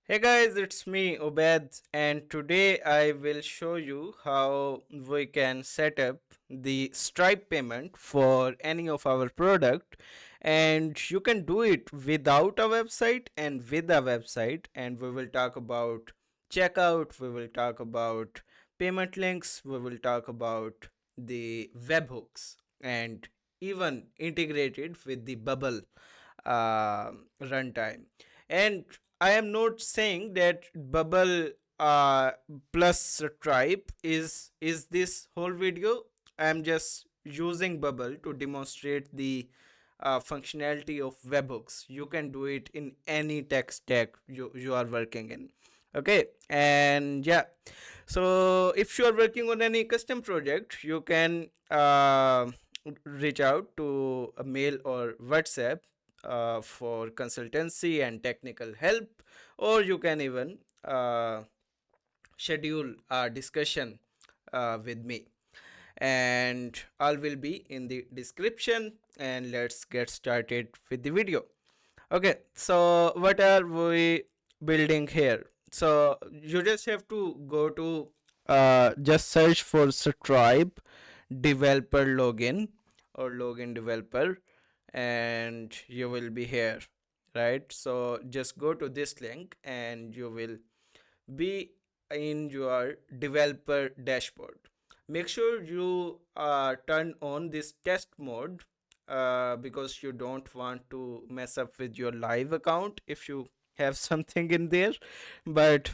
Hey guys, it's me Obed, and today I will show you how we can set up the Stripe payment for any of our product, and you can do it without a website and with a website. And we will talk about checkout, we will talk about payment links, we will talk about the webhooks, and even integrated with the bubble runtime. And I am not saying that bubble uh, plus stripe is this whole video. I am just using bubble to demonstrate the functionality of webhooks. You can do it in any tech stack you are working in. Okay, and yeah, so if you are working on any custom project, you can reach out to a mail or WhatsApp for consultancy and technical help, or you can even schedule a discussion with me, and all will be in the description. And let's get started with the video. Okay, so what are we building here? So you just have to go to just search for Stripe developer login or login developer, and you will be here, right? So just go to this link and you will be in your developer dashboard. Make sure you turn on this test mode because you don't want to mess up with your live account if you have something in there. But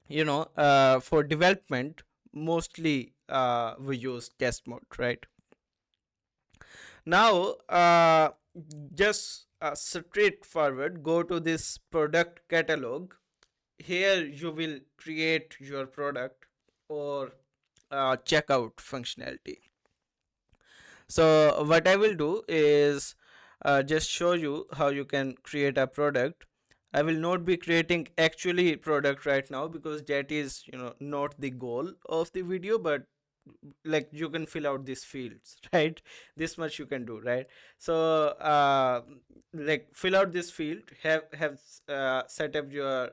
for development, mostly we use test mode, right? Now just straightforward go to this product catalog. Here you will create your product or checkout functionality. So what I will do is just show you how you can create a product. I will not be creating actually product right now because that is not the goal of the video, but like you can fill out these fields right, this much you can do, right? So like fill out this field, have set up your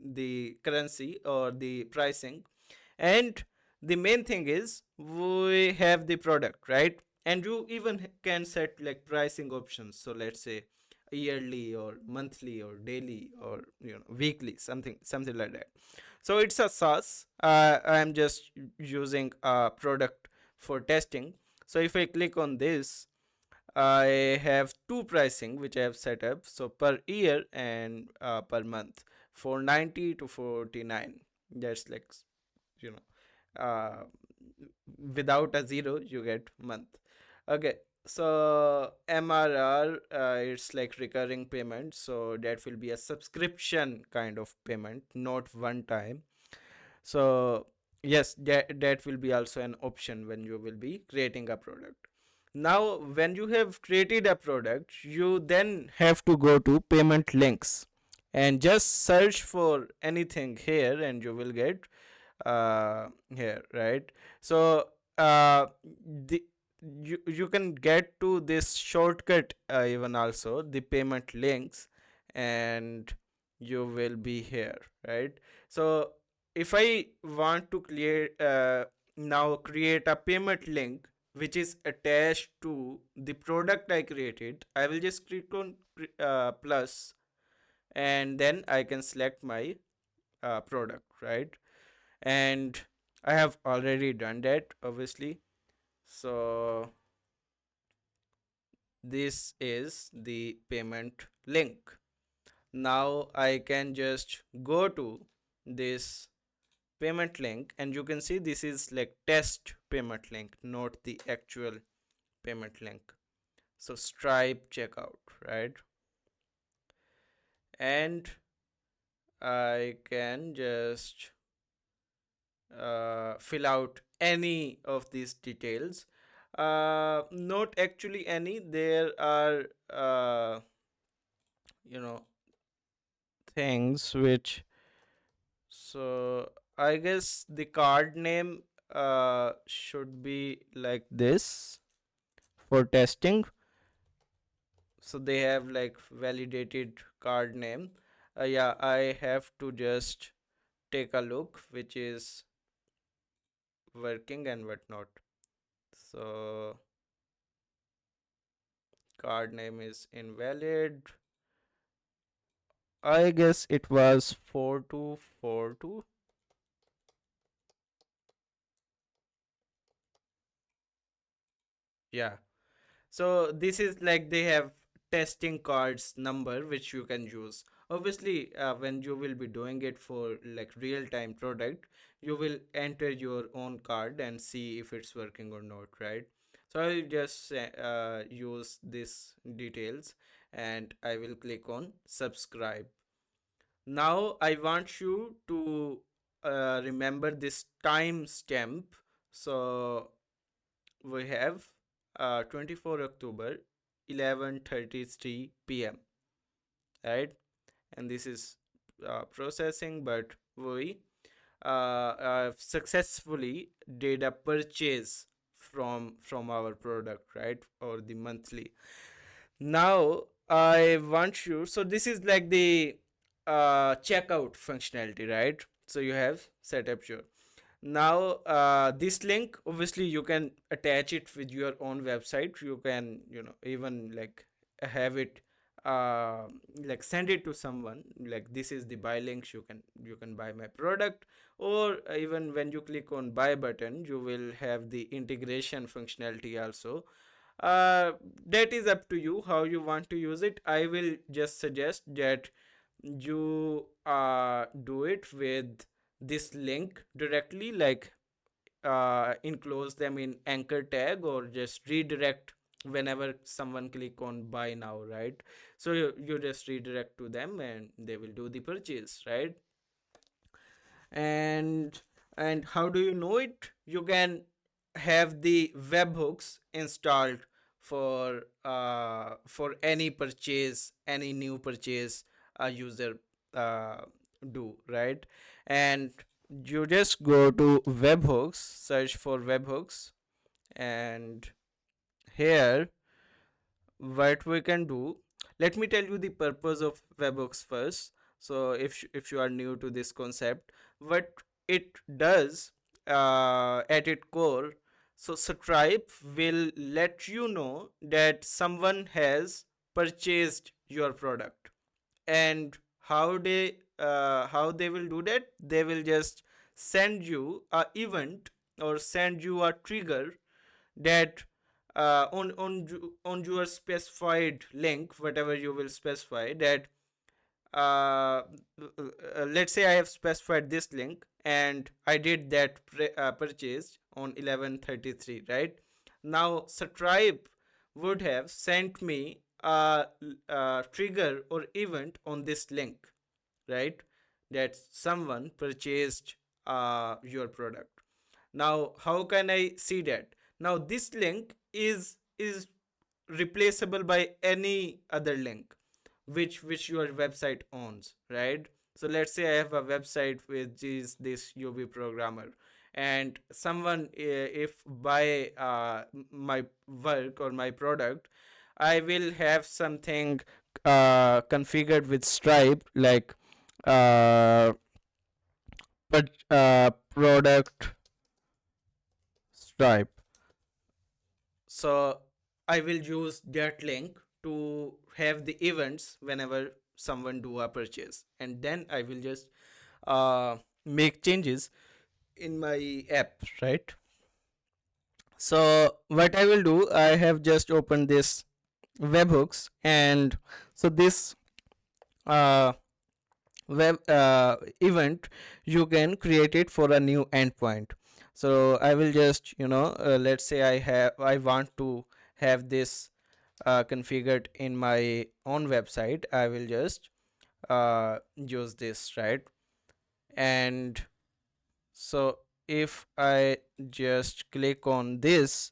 the currency or the pricing, and the main thing is we have the product, right? And you even can set like pricing options, so let's say yearly or monthly or daily or weekly, something like that. So it's a SaaS. I am just using a product for testing. So if I click on this, I have two pricing which I have set up, so per year and per month, 490 to 49. That's like you know without a zero you get month. Okay, so MRR, it's like recurring payment, so that will be a subscription kind of payment, not one time. So yes, that will be also an option when you will be creating a product. Now when you have created a product, you then have to go to payment links and just search for anything here and you will get here, right? So the you can get to this shortcut, even also the payment links, and you will be here, right? So if I want to now create a payment link which is attached to the product I created, I will just click on plus, and then I can select my product, right? And I have already done that, obviously. So this is the payment link. Now I can just go to this payment link, and you can see this is like test payment link, not the actual payment link. So Stripe checkout, right? And I can just fill out any of these details. Not actually any, there are you know things which, so I guess the card name should be like this for testing. So they have like validated card name. Yeah, I have to just take a look which is working and whatnot. So card name is invalid. I guess it was 4242. Yeah. So this is like they have testing cards number which you can use. Obviously, when you will be doing it for like real time product, you will enter your own card and see if it's working or not, right? So I'll just use this details and I will click on subscribe. Now I want you to remember this timestamp. So we have 24 October 11:33 p.m. right, and this is processing, but we successfully did a purchase from our product, right, or the monthly. Now I want you, so this is like the checkout functionality, right? So you have set up your, now this link obviously you can attach it with your own website. You can, you know, even like have it uh, like send it to someone, like this is the buy links, you can buy my product. Or even when you click on buy button, you will have the integration functionality also. uh, that is up to you how you want to use it. I will just suggest that you do it with this link directly, like enclose them in anchor tag or just redirect whenever someone click on buy now, right? So you just redirect to them and they will do the purchase, right? And how do you know it? You can have the webhooks installed for any purchase, any new purchase a user uh, do, right? And you just go to webhooks, search for webhooks, and here what we can do, let me tell you the purpose of webhooks first. So if you are new to this concept, what it does at its core, so stripe will let you know that someone has purchased your product. And how they will do that, they will just send you a event or send you a trigger that on your specified link, whatever you will specify, that uh, let's say I have specified this link and I did that purchase on 11:33, right? Now Stripe would have sent me a trigger or event on this link, right? That someone purchased your product. Now how can I see that? Now this link is replaceable by any other link which your website owns, right? So let's say I have a website which is this UBprogrammer, and someone if buy my work or my product, I will have something configured with Stripe, like uh, but product Stripe. So I will use that link to have the events whenever someone do a purchase, and then I will just make changes in my app, right? So what I will do, I have just opened this webhooks, and so this uh, web event, you can create it for a new endpoint. So I will just, you know, let's say I want to have this configured in my own website. I will just use this, right? And so if I just click on this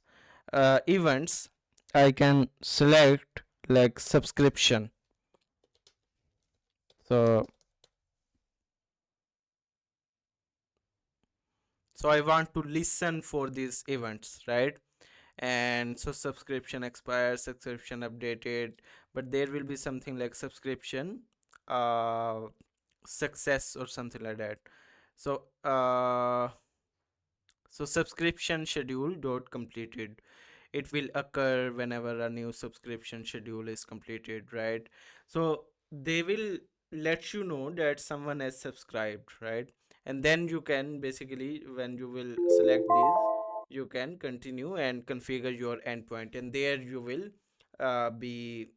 events, I can select like subscription. So I want to listen for these events, right? And so subscription expires, subscription updated, but there will be something like subscription uh, success or something like that. So subscription schedule dot completed, it will occur whenever a new subscription schedule is completed, right? So they will let you know that someone has subscribed, right? And then you can basically, when you will select these, you can continue and configure your endpoint, and there you will be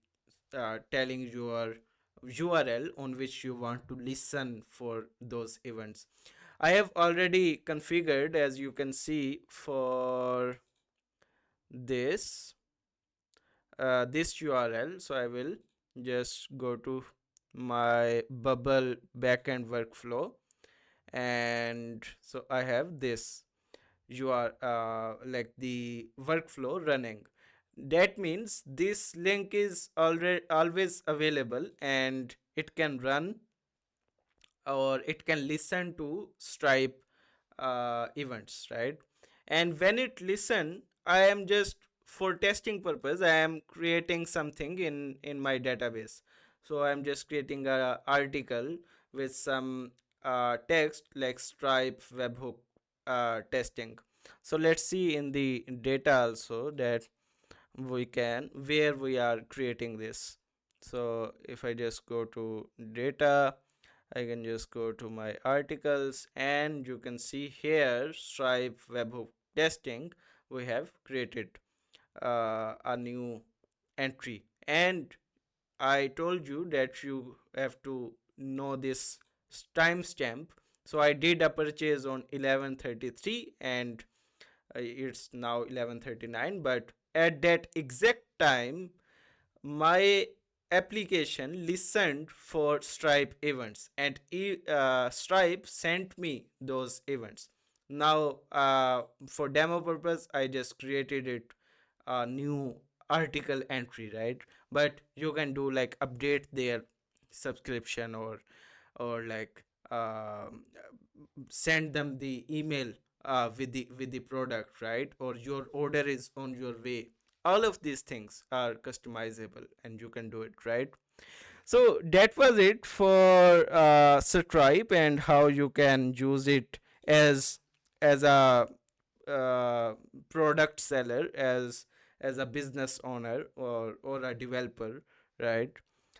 telling your URL on which you want to listen for those events. I have already configured, as you can see, for this this URL. So I will just go to my bubble backend workflow, and so I have this, you are like the workflow running. That means this link is already always available, and it can run, or it can listen to Stripe events, right? And when it listen, I am just, for testing purpose, I am creating something in my database. So I am just creating a article with some text like Stripe webhook testing. So let's see in the data also that we can, where we are creating this. So if I just go to data, I can just go to my articles, and you can see here Stripe webhook testing. We have created a new entry, and I told you that you have to know this timestamp. So I did a purchase on 11:33, and it's now 11:39, but at that exact time my application listened for Stripe events, and Stripe sent me those events. Now for demo purpose, I just created it a new article entry, right? But you can do like update their subscription, or like send them the email with the product, right? Or your order is on your way. All of these things are customizable, and you can do it, right? So that was it for Stripe, and how you can use it as a uh, product seller, as a business owner, or a developer, right?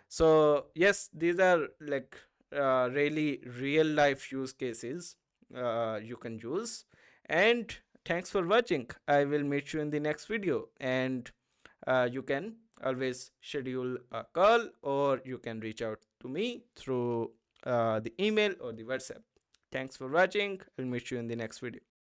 So yes, these are like really real life use cases you can use. And thanks for watching. I will meet you in the next video, and you can always schedule a call, or you can reach out to me through the email or the WhatsApp. Thanks for watching. I'll meet you in the next video.